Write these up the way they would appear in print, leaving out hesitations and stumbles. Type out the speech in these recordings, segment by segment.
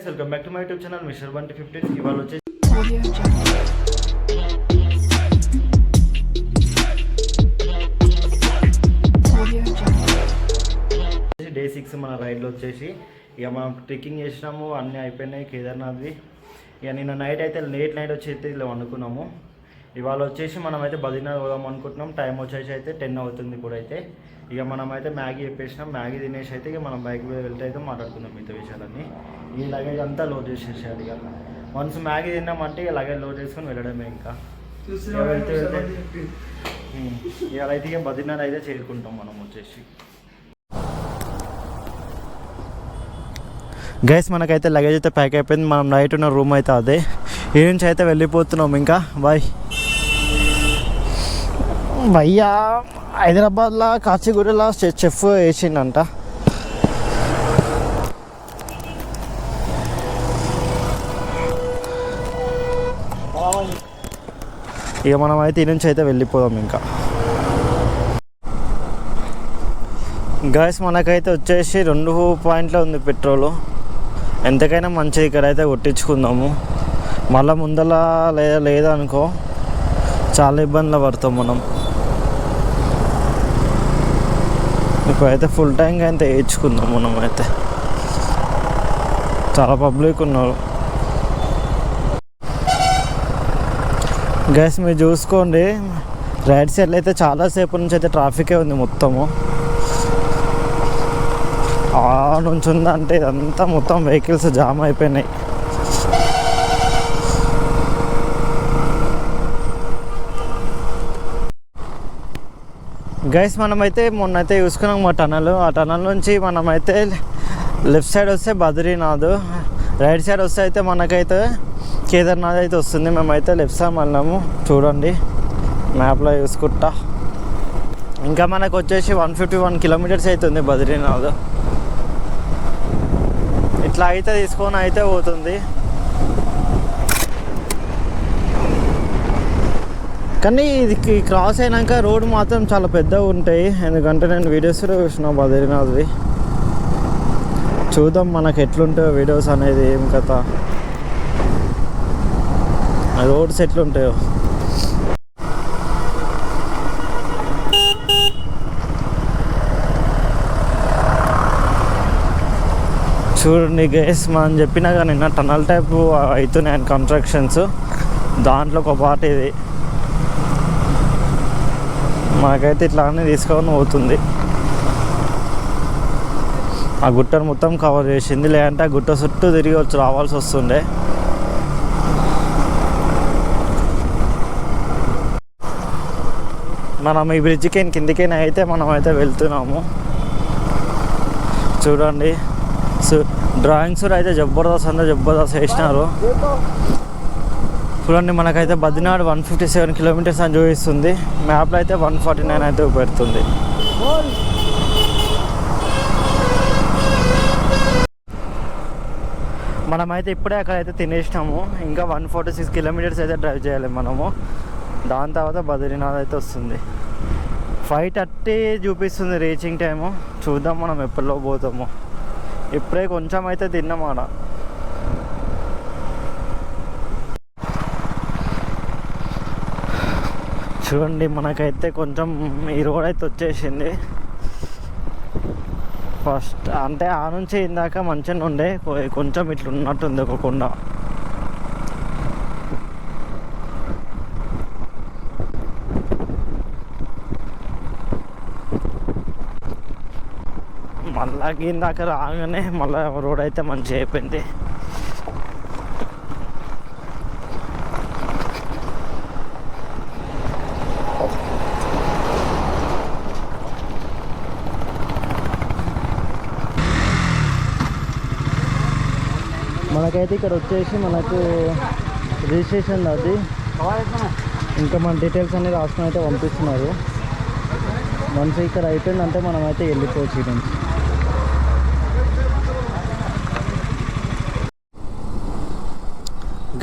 Welcome back to my YouTube channel mister Bunty 15. ఇవాళ వచ్చేసి day 6 మన రైడ్లో వచ్చేసి ఇక మనం ట్రెక్కింగ్ చేసినాము, అన్నీ అయిపోయినాయి కేదార్నాథ్వి. ఇక నిన్న నైట్ అయితే లేట్ నైట్ వచ్చి అయితే ఇలా వండుకున్నాము. ఇవాళ వచ్చేసి మనమైతే బద్రీనాథ్ పోదాం అనుకుంటున్నాం. టైం వచ్చేసి అయితే 10 అవుతుంది కూడా. అయితే ఇక మనమైతే మ్యాగీ చెప్పేసినాం, మ్యాగీ తినేసి అయితే ఇక మనం బైక్ మీద వెళ్తే అయితే మాట్లాడుకుందాం మిగతా విషయాలన్నీ. ఈ లగేజ్ అంతా లోడ్ చేసేసేయాలి. ఇక వన్స్ మ్యాగీ తిన్నామంటే ఇక లగేజ్ లోడ్ చేసుకొని వెళ్ళడమే. ఇంకా వెళ్తే ఇవాళ అయితే ఇక బద్రీనాథ్ అయితే చేరుకుంటాం మనం వచ్చేసి. గైస్ మనకైతే లగేజ్ అయితే ప్యాక్ అయిపోయింది. మనం నైట్ ఉన్న రూమ్ అయితే అదే. ఈ నుంచి అయితే వెళ్ళిపోతున్నాం ఇంకా. బాయ్ భయ్యా. హైదరాబాద్లో కాచిగూడలో చెఫ్ వేసిండంట. ఇక మనం అయితే ఈ నుంచి అయితే వెళ్ళిపోదాం ఇంకా. గ్యాస్ మనకైతే వచ్చేసి 2 పాయింట్లో ఉంది పెట్రోలు. ఎంతకైనా మంచిది ఇక్కడ అయితే కొట్టించుకుందాము. మళ్ళీ ముందల లేదనుకో చాలా ఇబ్బందులు పడతాం మనం. ఇప్పుడైతే ఫుల్ ట్యాంక్ అయితే వేయించుకుందాం మనం. అయితే చాలా పబ్లిక్ ఉన్నారు గ్యాస్. మీరు చూసుకోండి రైట్ సైడ్లో అయితే చాలాసేపు నుంచి అయితే ట్రాఫికే ఉంది మొత్తము. ఆ నుంచి ఉందంటే ఇదంతా మొత్తం వెహికల్స్ జామ్ అయిపోయినాయి. గైస్ మనమైతే మొన్నైతే చూసుకున్నాం మా టనల్. ఆ టనల్ నుంచి మనమైతే లెఫ్ట్ సైడ్ వస్తే బద్రీనాథ్, రైట్ సైడ్ వస్తే అయితే మనకైతే కేదార్నాథ్ అయితే వస్తుంది. మేమైతే లెఫ్ట్ సైడ్ వెళ్ళాము చూడండి మ్యాప్లో చూసుకుంటా. ఇంకా మనకు వచ్చేసి 151 కిలోమీటర్స్ అవుతుంది బద్రీనాథ్. ఇట్లా అయితే తీసుకొని అయితే పోతుంది. కానీ ఇది క్రాస్ అయినాక రోడ్ మాత్రం చాలా పెద్దగా ఉంటాయి. ఎందుకంటే నేను వీడియోస్లో చూసిన బద్రీనాథ్వి. చూద్దాం మనకు ఎట్లుంటాయో వీడియోస్ అనేది, ఏం కథ రోడ్స్ ఎట్లుంటాయో. చూడండి గైస్, మనం చెప్పినా కానీ నిన్న టనల్ టైప్ అవుతున్నాయి కన్స్ట్రక్షన్స్. దాంట్లో ఒక పార్ట్ ఇది. మనకైతే ఇట్లానే తీసుకొని పోతుంది. ఆ గుట్టను మొత్తం కవర్ చేసింది, లేదంటే ఆ గుట్ట చుట్టూ తిరిగి వచ్చి రావాల్సి వస్తుండే. మనం ఈ బ్రిడ్జ్కి కిందికైనా అయితే మనం అయితే వెళ్తున్నాము. చూడండి డ్రాయింగ్స్ అయితే జబర్దస్త్ వేసినారు. చూడండి మనకైతే బద్రీనాథ్ 157 కిలోమీటర్స్ అని చూపిస్తుంది. మ్యాప్లో అయితే 149 అయితే పెడుతుంది. మనమైతే ఇప్పుడే అక్కడైతే తినేసినాము. ఇంకా 146 కిలోమీటర్స్ అయితే డ్రైవ్ చేయాలి మనము. దాని తర్వాత బద్రీనాథ్ అయితే వస్తుంది. 5:30 చూపిస్తుంది రీచింగ్ టైము. చూద్దాం మనం ఎప్పటిలో పోతాము. ఇప్పుడే కొంచెం అయితే తిన్నామాట. చూడండి మనకైతే కొంచెం ఈ రోడ్ అయితే వచ్చేసింది. ఫస్ట్ అంటే ఆ నుంచి ఇందాక మంచిగా ఉండే, కొంచెం ఇట్లా ఉన్నట్టుంది ఒక కొండ. మళ్ళా ఇందాక రాగానే మళ్ళీ రోడ్ అయితే మంచిగా అయిపోయింది. మనకైతే ఇక్కడ వచ్చేసి మనకు రిజిస్ట్రేషన్ అది ఇంకా మన డీటెయిల్స్ అన్నీ రాసుకొని అయితే పంపిస్తున్నారు. వన్స్ ఇక్కడ అయిపోయిందంటే మనమైతే వెళ్ళిపోవచ్చు ఈ నుంచి.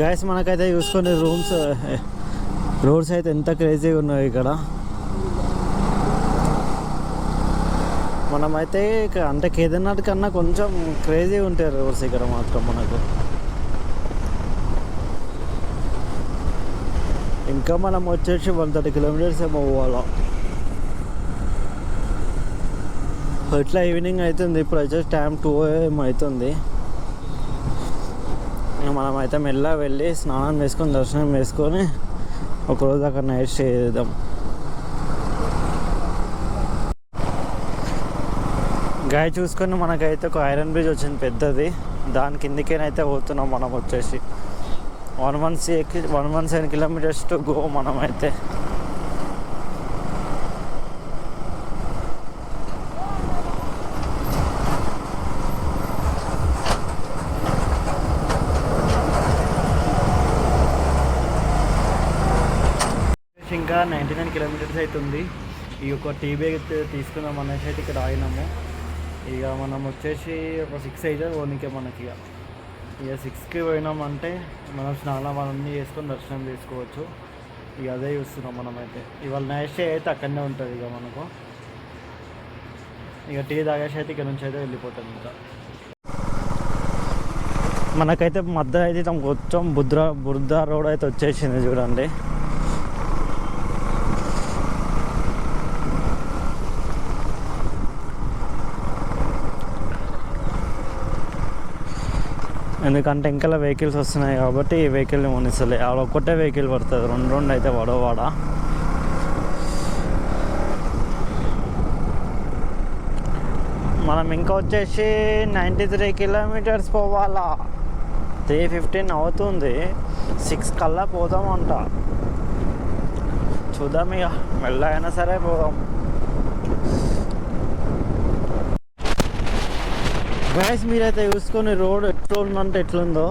గైస్ మనకైతే చూసుకొని రోడ్స్ అయితే ఎంత క్రేజీగా ఉన్నాయి ఇక్కడ. మనమైతే అంటే కేదార్నాథ్ కన్నా కొంచెం క్రేజీ ఉంటాయి రోడ్స్ ఇక్కడ మాత్రం మనకు. ఇంకా మనం వచ్చేసి 130 కిలోమీటర్స్ ఏమో పోవాలా. ఇట్లా ఈవినింగ్ అవుతుంది, ఇప్పుడు వచ్చేసి టైం 2 AM అవుతుంది. మనమైతే మెల్లగా వెళ్ళి స్నానం చేసుకొని దర్శనం చేసుకొని ఒకరోజు అక్కడ నైట్ స్టే చేద్దాం. గాయ చూసుకొని మనకైతే ఒక ఐరన్ బ్రిడ్జ్ వచ్చింది పెద్దది, దాని కిందికేనైతే పోతున్నాం మనం వచ్చేసి. 117 కిలోమీటర్స్ టు గో మనమైతే. ఇంకా 99 కిలోమీటర్స్ అవుతుంది. ఈ యొక్క టీ బ్రేక్ తీసుకుందాం అనేసి అయితే ఇక్కడ ఆగినాము. ఇక మనం వచ్చేసి ఒక 6 అయితే పోనీకే మనకి. ఇక 6కి పోయినామంటే మనం స్నానం అవన్నీ చేసుకొని దర్శనం చేసుకోవచ్చు. ఇక అదే చూస్తున్నాం మనమైతే. ఇవాళ నైట్ స్టే అయితే అక్కడనే ఉంటుంది ఇక మనకు. ఇక టీ తాగేసి అయితే ఇక్కడ నుంచి అయితే వెళ్ళిపోతాం. ఇంకా మనకైతే మధ్య అయితే కొంచెం బుర్ద రోడ్ అయితే వచ్చేసింది చూడండి. ఎందుకంటే ఇంకా వెహికల్స్ వస్తున్నాయి కాబట్టి ఈ వెహికల్ని మునిస్తలే. అక్కడ ఒక్కటే వెహికల్ పడుతుంది, రెండు అయితే పడవాడ. మనం ఇంకా వచ్చేసి 93 కిలోమీటర్స్ పోవాలా. 3:15 అవుతుంది. 6 కల్లా పోదామంట. చూద్దాం, ఇక మెల్ల అయినా సరే పోదాం. గైస్ మీరైతే చూసుకొని రోడ్ ఎట్లుందంటే ఎట్లుందో,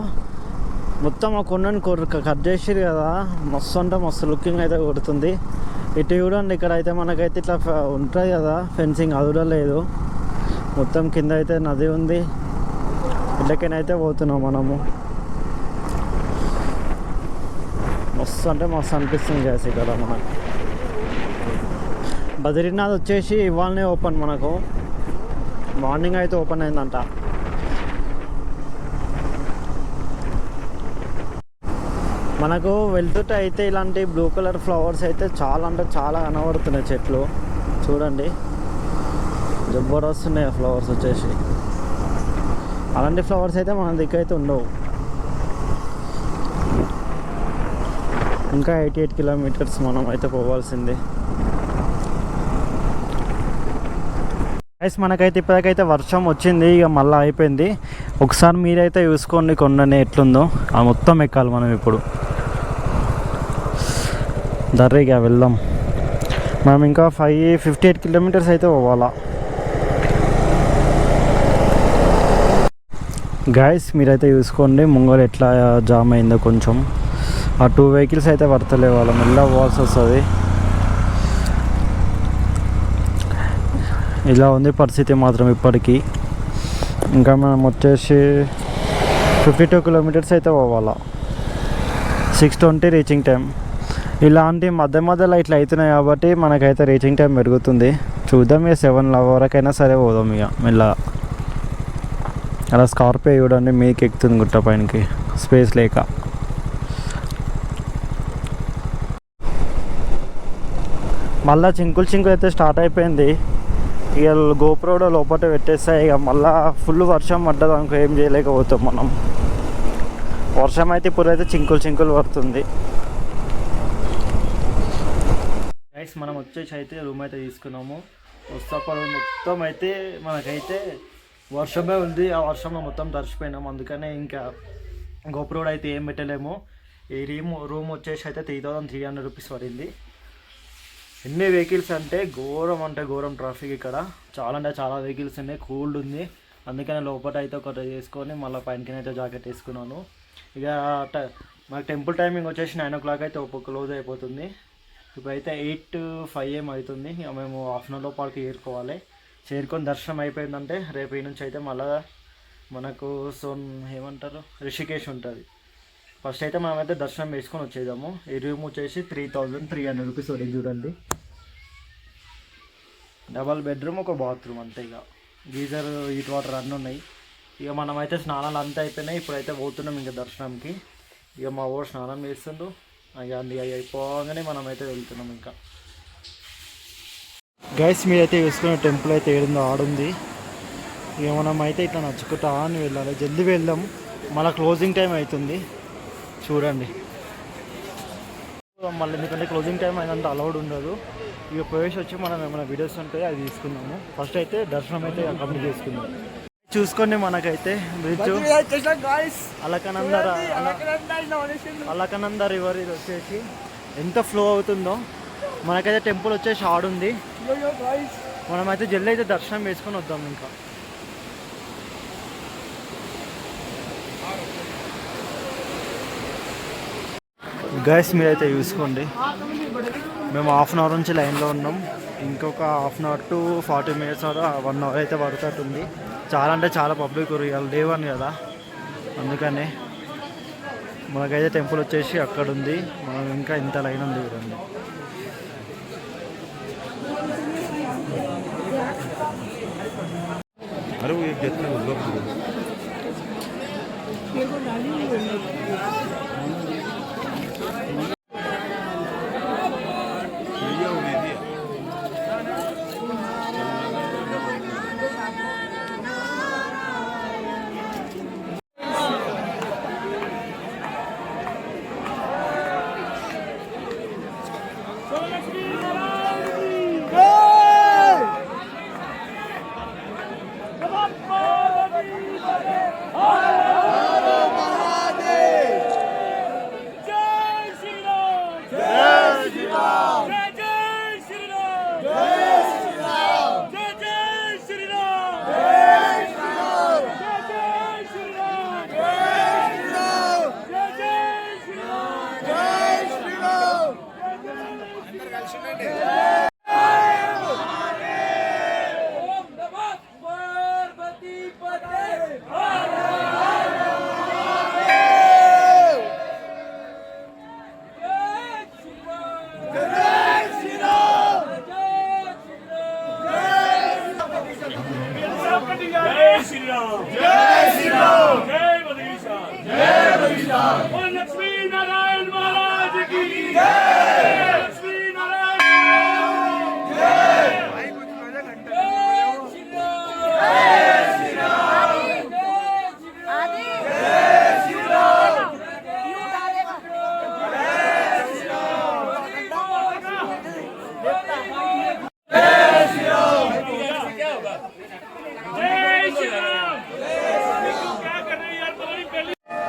మొత్తం ఆ కొండని కట్ చేసిరు కదా, మస్తు అంటే మస్తు లుకింగ్ అయితే కొడుతుంది. ఇటు చూడండి, ఇక్కడ అయితే మనకైతే ఇట్లా ఉంటుంది కదా ఫెన్సింగ్, అది కూడా లేదు. మొత్తం కింద అయితే నది ఉంది. ఇళ్ళకైతే పోతున్నాం మనము. మస్తు అంటే మస్తు అనిపిస్తుంది గైస్ ఇక్కడ మనకు. బద్రీనాథ్ వచ్చేసి ఇవాళనే ఓపెన్ మనకు, మార్నింగ్ అయితే ఓపెన్ అయిందంట. మనకు వెళ్తుంటే అయితే ఇలాంటి బ్లూ కలర్ ఫ్లవర్స్ అయితే చాలా అంటే చాలా కనబడుతున్నాయి చెట్లు. చూడండి జబర్దస్త్ ఉన్నాయి ఆ ఫ్లవర్స్ వచ్చేసి. అలాంటి ఫ్లవర్స్ అయితే మన దగ్గర అయితే ఉండవు. ఇంకా 88 కిలోమీటర్స్ మనం అయితే పోవాల్సింది. గైస్ మనకైతే ఇప్పటికైతే వర్షం వచ్చింది, ఇక మళ్ళీ అయిపోయింది. ఒకసారి మీరైతే చూసుకోండి కొండని ఎట్లుందో. ఆ మొత్తం ఎక్కాలి మనం ఇప్పుడు. దర్రీగా వెళ్దాం. మనం ఇంకా 58 కిలోమీటర్స్ అయితే పోవాలా. గైస్ మీరైతే చూసుకోండి ముంగలు ఎట్లా జామ్ అయిందో. కొంచెం ఆ 2 వెహికల్స్ అయితే పడతలే, వాళ్ళ మెల్ల పోవాల్సి వస్తుంది. ఇలా ఉంది పరిస్థితి మాత్రం ఇప్పటికీ. ఇంకా మనం వచ్చేసి 52 కిలోమీటర్స్ అయితే పోవాలా. 6:20 రీచింగ్ టైం. ఇలాంటి మధ్యలో ఇట్లా అవుతున్నాయి కాబట్టి మనకైతే రీచింగ్ టైం పెరుగుతుంది. చూద్దాం, ఇక 7 వరకైనా సరే పోదాం ఇక మెల్ల. అలా స్కార్పియో చూడండి మీకు ఎక్కుతుంది గుట్ట పైనకి, స్పేస్ లేక. మళ్ళీ చింకులు అయితే స్టార్ట్ అయిపోయింది. ఇక గోప్రో కూడా లోపల పెట్టేస్తాయి. ఇక మళ్ళీ ఫుల్ వర్షం పడ్డది అనుకో, ఏం చేయలేకపోతాం మనం. వర్షం అయితే ఇప్పుడైతే చింకులు పడుతుంది. గైస్ మనం వచ్చేసి అయితే రూమ్ అయితే తీసుకున్నాము. వస్తాపడు మొత్తం అయితే మనకైతే వర్షమే ఉంది. ఆ వర్షంలో మొత్తం తడిచిపోయినాము. అందుకనే ఇంకా గోప్రో అయితే ఏం పెట్టలేము. ఈ రూమ్ వచ్చేసి అయితే 3300 రూపీస్ పడింది. ఎన్ని వెహికల్స్ అంటే ఘోరం ట్రాఫిక్ ఇక్కడ. చాలా అంటే చాలా వెహికల్స్ ఉన్నాయి. కూల్డ్ ఉంది, అందుకనే లోపల అయితే ఒకటి చేసుకొని మళ్ళీ పైనకి అయితే జాకెట్ వేసుకున్నాను. ఇక మాకు టెంపుల్ టైమింగ్ వచ్చేసి 9 o'clock అయితే క్లోజ్ అయిపోతుంది. ఇప్పుడైతే 8:05 AM అవుతుంది. ఇక మేము హాఫ్ అన్ అవర్ పార్క్ చేరుకొని దర్శనం అయిపోయిందంటే రేపు ఈ నుంచి అయితే మళ్ళీ మనకు ఏమంటారు రిషికేష్ ఉంటుంది. ఫస్ట్ అయితే మనమైతే దర్శనం వేసుకొని వచ్చేద్దాము. ఈ రూమ్ వచ్చేసి 3300 రూపీస్ పడింది చూడండి. డబల్ బెడ్రూమ్, ఒక బాత్రూమ్ అంతే. ఇక గీజర్, హీట్ వాటర్ అన్నీ ఉన్నాయి. ఇక మనమైతే స్నానాలు అంతా అయిపోయినాయి. ఇప్పుడైతే పోతున్నాం ఇంకా దర్శనంకి. ఇక మా ఊరు స్నానం చేస్తుండు. ఇక అన్ని అయిపోగానే మనమైతే వెళ్తున్నాం. ఇంకా గైస్ మీరైతే చూసుకున్న టెంపుల్ అయితే ఏడుందో ఆడుంది. ఇక మనం అయితే ఇట్లా నచ్చుకుంటా అని వెళ్ళాలి. జల్దీ వెళ్దాం, మళ్ళీ క్లోజింగ్ టైం అవుతుంది చూడండి. మళ్ళీ ఎందుకంటే క్లోజింగ్ టైం అయినంత అలౌడ్ ఉండదు. ఇక ప్రవేశ వచ్చి మనం ఏమైనా వీడియోస్ ఉంటాయి అది తీసుకున్నాము. ఫస్ట్ అయితే దర్శనం అయితే కంప్లీట్ చేసుకుందాం. చూసుకోండి, మనకైతే బ్రిడ్జ్ అలకనంద రివర్ ఇది వచ్చేసి ఎంత ఫ్లో అవుతుందో. మనకైతే టెంపుల్ వచ్చేసి ఆడుంది. మనమైతే జల్దీ అయితే దర్శనం వేసుకొని వద్దాం. ఇంకా గైస్ మీరైతే చూసుకోండి, మేము హాఫ్ అన్ అవర్ నుంచి లైన్లో ఉన్నాం. ఇంకొక half an hour to 40 minutes 1 hour అయితే పడుతుంది. చాలా అంటే చాలా పబ్లిక్ ఇవాళ లేవని కదా, అందుకనే మనకైతే టెంపుల్ వచ్చేసి అక్కడ ఉంది. మనం ఇంకా ఇంత లైన్ ఉంది చూడండి.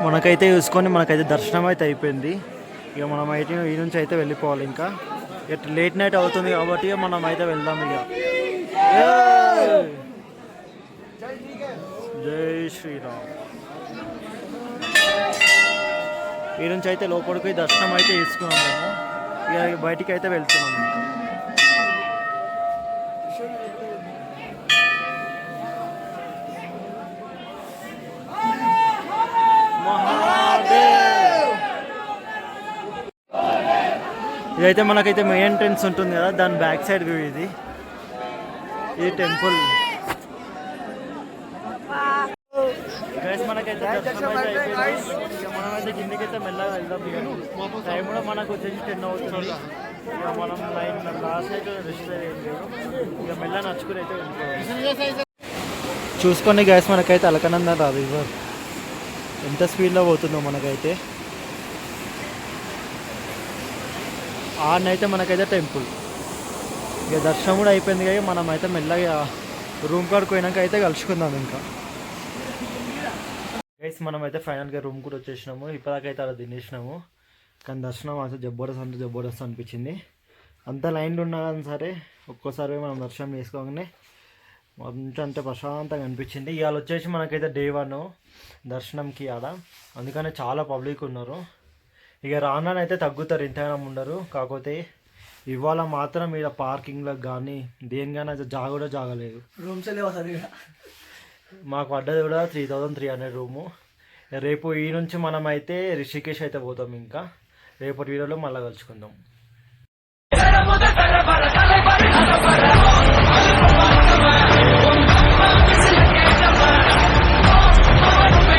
మనకైతే చూసుకొని మనకైతే దర్శనం అయితే అయిపోయింది. ఇక మనం అయితే ఈ నుంచి అయితే వెళ్ళిపోవాలి. ఇంకా లేట్ నైట్ అవుతుంది కాబట్టి మనం అయితే వెళ్దాం. ఇక జై శ్రీరామ్. ఈ నుంచి అయితే లోపలికి దర్శనం అయితే తీసుకున్నాం మేము. ఇక బయటికి అయితే వెళ్తున్నాం. ఇంకా ఇదైతే మనకైతే మెయిన్ ఎంట్రన్స్ ఉంటుంది కదా, దాని బ్యాక్ సైడ్ వ్యూ ఇది. ఈ టెంపుల్ గైస్ మనకైతే దర్శనం అయితే అయిపోయింది. ఇక మనమైతే కిందకైతే మెల్లగా వెళ్దాం. ఇక టైం కూడా మనకు వచ్చేసి 10 అవుతుంది. ఇక మనం లైన్ లాస్ట్ అయితే రెస్ట్ ఏం లేదు. ఇక మెల్లగా నడుచుకుని అయితే వెళ్ళిపోవాలి. చూసుకోండి గైస్, మనకైతే అలకనంద రివర్ ఎంత స్పీడ్లో పోతుందో. మనకైతే ఆడనైతే మనకైతే టెంపుల్. ఇక దర్శనం కూడా అయిపోయింది కదా, మనం అయితే మెల్లగా రూమ్ కాడికి పోయినాక అయితే కలుసుకుందాం. ఇంకా గైస్ మనం అయితే ఫైనల్గా రూమ్ కూడా వచ్చేసినాము. ఇప్పటికైతే అలా తినేసినాము. కానీ దర్శనం అసలు జబర్దస్త్ అనిపించింది. అంత లైన్లు ఉన్నా కానీ సరే ఒక్కోసారి మనం దర్శనం చేసుకోగానే మంచి అంతే ప్రశాంతంగా అనిపించింది. ఇవాళ వచ్చేసి మనకైతే Day 1 దర్శనంకి ఆడ, అందుకనే చాలా పబ్లిక్ ఉన్నారు. ఇక రానైతే తగ్గుతారు, ఇంతగానో ఉండరు. కాకపోతే ఇవాళ మాత్రం ఇక్కడ పార్కింగ్లకు కానీ దేనికైనా కూడా జాగలేదు. రూమ్స్ లేవు. మాకు పడ్డది కూడా 3300 రూము. రేపు ఈ నుంచి మనం అయితే రిషికేష్ అయితే పోతాం. ఇంకా రేపటి వీడియోలో మళ్ళీ కలుసుకుందాం.